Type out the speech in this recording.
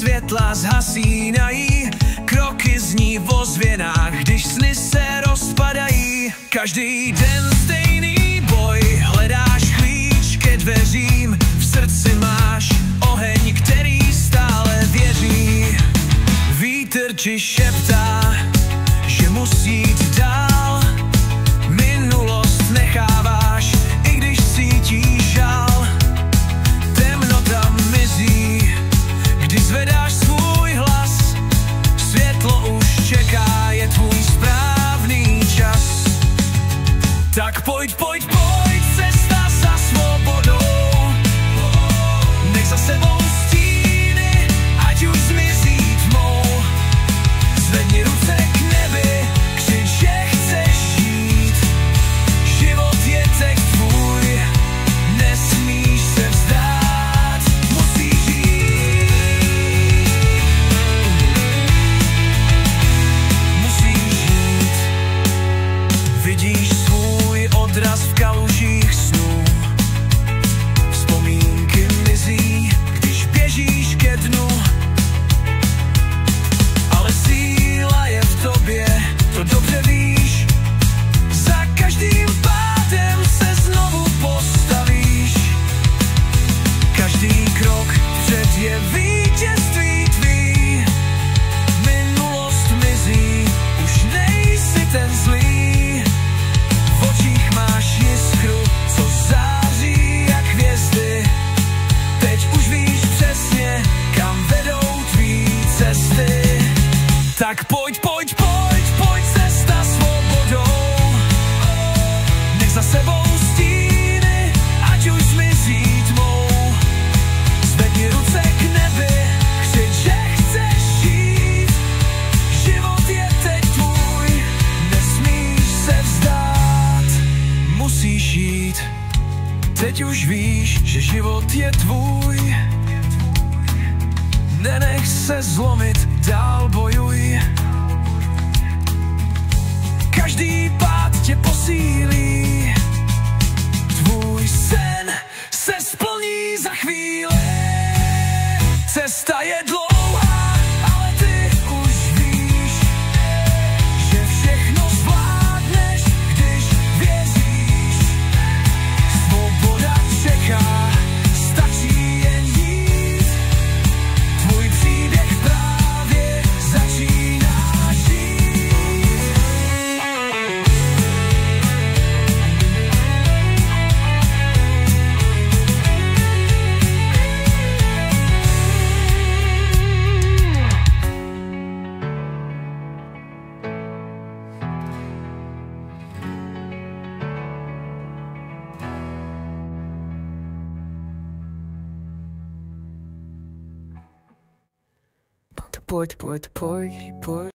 světla zhasínají, kroky zní v ozvěnách, když sny se rozpadají. Každý den stejný boj, hledáš klíč ke dveřím, v srdci máš oheň, který stále věří. Vítr ti šeptá, že musí jít dál, minulost necháváš, i když cítíš žal. Temnota mizí, když zvedáš svůj hlas, světlo už čeká, je tvůj správný čas. Tak pojď, pojď, pojď, cesta za svobodou, nech za sebou stíny, ať už zmizí tmou. Zvedni ruce k nebi, křič, že chceš žít, život je teď tvůj, nesmíš se vzdát, musíš žít, musíš žít. Vidíš svůj odraz v kalužích snů, vzpomínky mizí, když běžíš ke dnu. Ale síla je v tobě, to dobře víš, za každým pádem se znovu postavíš. Každý krok vpřed je vítězství tvý, minulost mizí, už nejsi ten zlý. V očích máš jiskru, co září jak hvězdy, teď už víš přesně, kam vedou tvý cesty. Tak pojď, pojď, pojď, pojď, cesta svobodou, nech za sebou stíny, ať už zmizí tmou. Zvedni ruce k nebi, křič, že chceš žít, život je teď tvůj, nesmíš se vzdát, musíš jít. Teď už víš, že život je tvůj, nenech se zlomit, dál bojuj. Každý pád tě posílí, tvůj sen se splní za chvíli. Cesta je dlouhá, ale ty už víš, že všechno zvládneš, když věříš. Svoboda čeká, stačí jen jít, tvůj příběh právě začíná žít. Pojď, pojď, pojď, pojď.